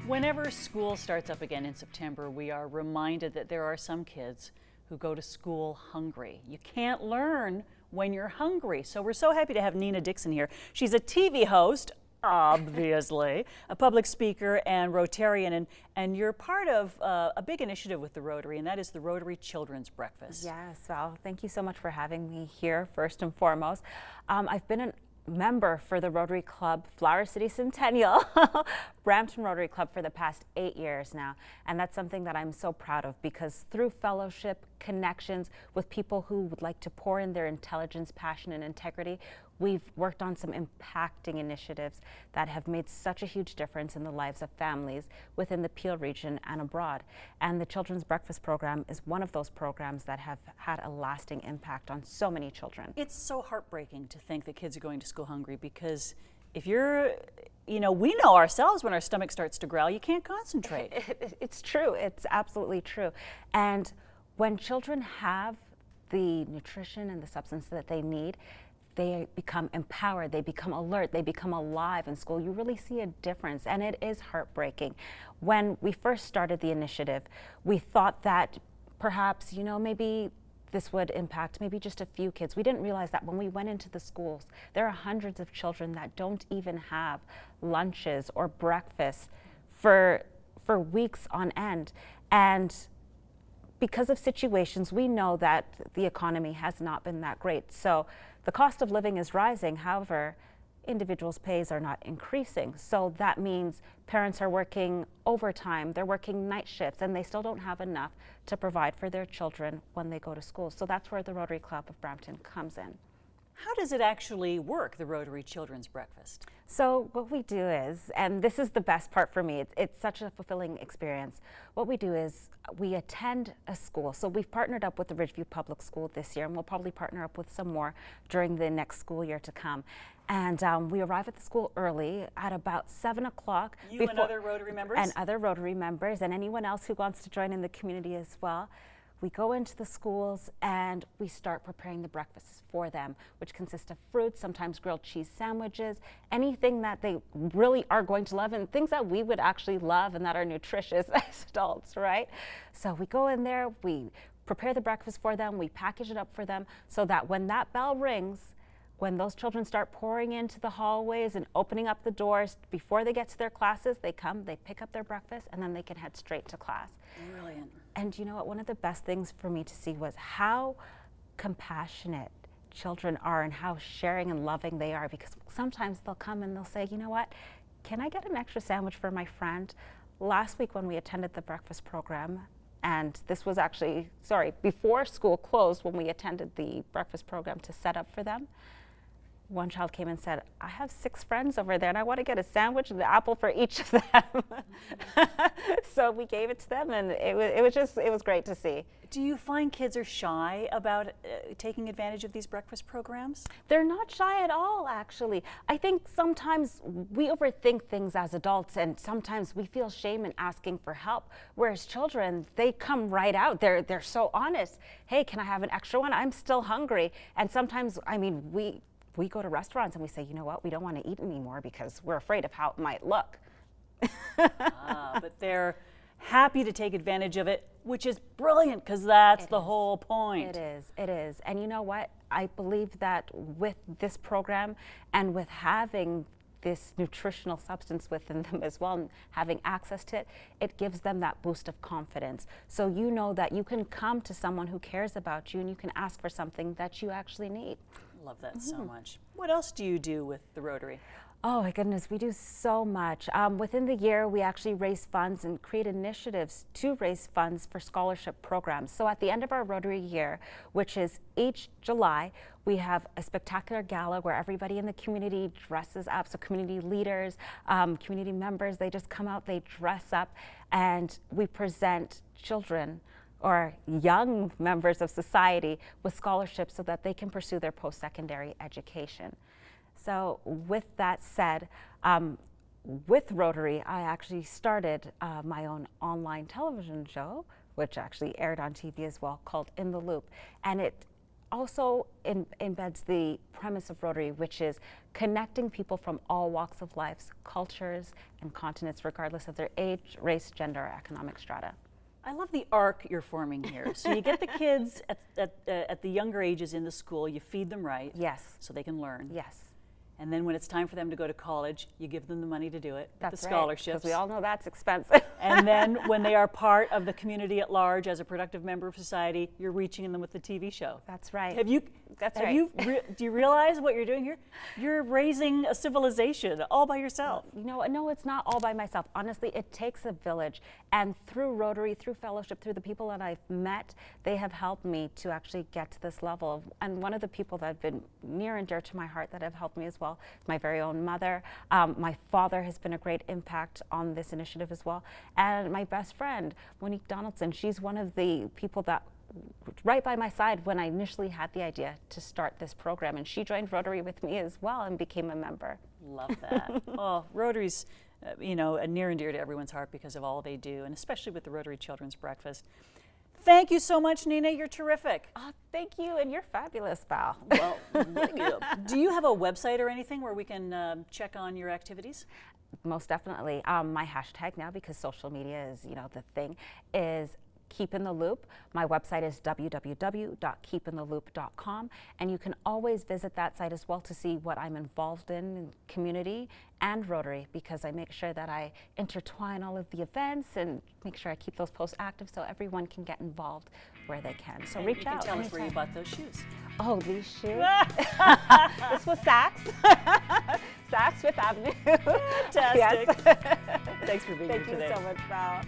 Whenever school starts up again in September, we are reminded that there are some kids who go to school hungry. You can't learn when you're hungry. So we're so happy to have Nina Dixon here. She's a TV host, obviously, a public speaker and Rotarian, and you're part of a big initiative with the Rotary, and that is the Rotary Children's Breakfast. Yes, well, thank you so much for having me here, first and foremost. I've been a member for the Rotary Club Flower City Centennial, Brampton Rotary Club, for the past 8 years now. And that's something that I'm so proud of, because through fellowship, connections with people who would like to pour in their intelligence, passion, and integrity, we've worked on some impacting initiatives that have made such a huge difference in the lives of families within the Peel region and abroad. And the Children's Breakfast Program is one of those programs that have had a lasting impact on so many children. It's so heartbreaking to think that kids are going to school hungry, because if you're, we know ourselves when our stomach starts to growl, you can't concentrate. It's true. It's absolutely true. And when children have the nutrition and the substance that they need, they become empowered, they become alert, they become alive in school. You really see a difference, and it is heartbreaking. When we first started the initiative, we thought that perhaps, maybe this would impact maybe just a few kids. We didn't realize that when we went into the schools, there are hundreds of children that don't even have lunches or breakfast for weeks on end. And because of situations, we know that the economy has not been that great. So the cost of living is rising. However, individuals' pays are not increasing. So that means parents are working overtime, they're working night shifts, and they still don't have enough to provide for their children when they go to school. So that's where the Rotary Club of Brampton comes in. How does it actually work, the Rotary Children's Breakfast? So what we do is, and this is the best part for me, it's such a fulfilling experience. What we do is we attend a school. So we've partnered up with the Ridgeview Public School this year, and we'll probably partner up with some more during the next school year to come. And we arrive at the school early at about 7 o'clock. You and other Rotary members? And other Rotary members, and anyone else who wants to join in the community as well. We go into the schools and we start preparing the breakfasts for them, which consist of fruits, sometimes grilled cheese sandwiches, anything that they really are going to love, and things that we would actually love and that are nutritious as adults, right? So we go in there, we prepare the breakfast for them, we package it up for them, so that when that bell rings, when those children start pouring into the hallways and opening up the doors, before they get to their classes, they come, they pick up their breakfast, and then they can head straight to class. Brilliant. And you know what? One of the best things for me to see was how compassionate children are and how sharing and loving they are, because sometimes they'll come and they'll say, you know what, can I get an extra sandwich for my friend? Last week when we attended the breakfast program, and this was actually, before school closed, when we attended the breakfast program to set up for them, one child came and said, I have 6 friends over there and I want to get a sandwich and an apple for each of them. So we gave it to them, and it was great to see. Do you find kids are shy about taking advantage of these breakfast programs? They're not shy at all, actually. I think sometimes we overthink things as adults, and sometimes we feel shame in asking for help. Whereas children, they come right out. They're so honest. Hey, can I have an extra one? I'm still hungry. And sometimes, we go to restaurants and we say, you know what, we don't want to eat anymore because we're afraid of how it might look. But they're happy to take advantage of it, which is brilliant, because that's the whole point. It is. And you know what? I believe that with this program and with having this nutritional substance within them as well, and having access to it, it gives them that boost of confidence. So you know that you can come to someone who cares about you and you can ask for something that you actually need. Love that so much. What else do you do with the Rotary? Oh my goodness, we do so much. Within the year, we actually raise funds and create initiatives to raise funds for scholarship programs. So at the end of our Rotary year, which is each July, we have a spectacular gala where everybody in the community dresses up. So community leaders, community members, they just come out, they dress up, and we present children or young members of society with scholarships so that they can pursue their post-secondary education. So with that said, with Rotary, I actually started my own online television show, which actually aired on TV as well, called In the Loop. And also embeds the premise of Rotary, which is connecting people from all walks of life, cultures, and continents, regardless of their age, race, gender, or economic strata. I love the arc you're forming here. So you get the kids at the younger ages in the school, you feed them right. Yes. So they can learn. Yes. And then when it's time for them to go to college, you give them the money to do it, That's the right, scholarships. because we all know that's expensive. And then when they are part of the community at large as a productive member of society, you're reaching them with the TV show. That's right. Do you realize what you're doing here? You're raising a civilization all by yourself. You know, no, it's not all by myself. Honestly, it takes a village. And through Rotary, through fellowship, through the people that I've met, they have helped me to actually get to this level. And one of the people that have been near and dear to my heart that have helped me as well, my very own mother. My father has been a great impact on this initiative as well. And my best friend, Monique Donaldson, she's one of the people that right by my side when I initially had the idea to start this program. And she joined Rotary with me as well and became a member. Love that. Oh, Rotary's near and dear to everyone's heart because of all they do, and especially with the Rotary Children's Breakfast. Thank you so much, Nina. You're terrific. Oh, thank you, and you're fabulous, Val. Well, do you have a website or anything where we can check on your activities? Most definitely. My hashtag now, because social media is, the thing, is Keep in the Loop. My website is www.keepintheloop.com, and you can always visit that site as well to see what I'm involved in community and Rotary, because I make sure that I intertwine all of the events and make sure I keep those posts active so everyone can get involved where they can. So and reach you can out. Tell us where you bought those shoes. Oh, these shoes? This was Saks. Saks Fifth Avenue. Fantastic. Yes. Thanks for being here today. Thank you so much, Val.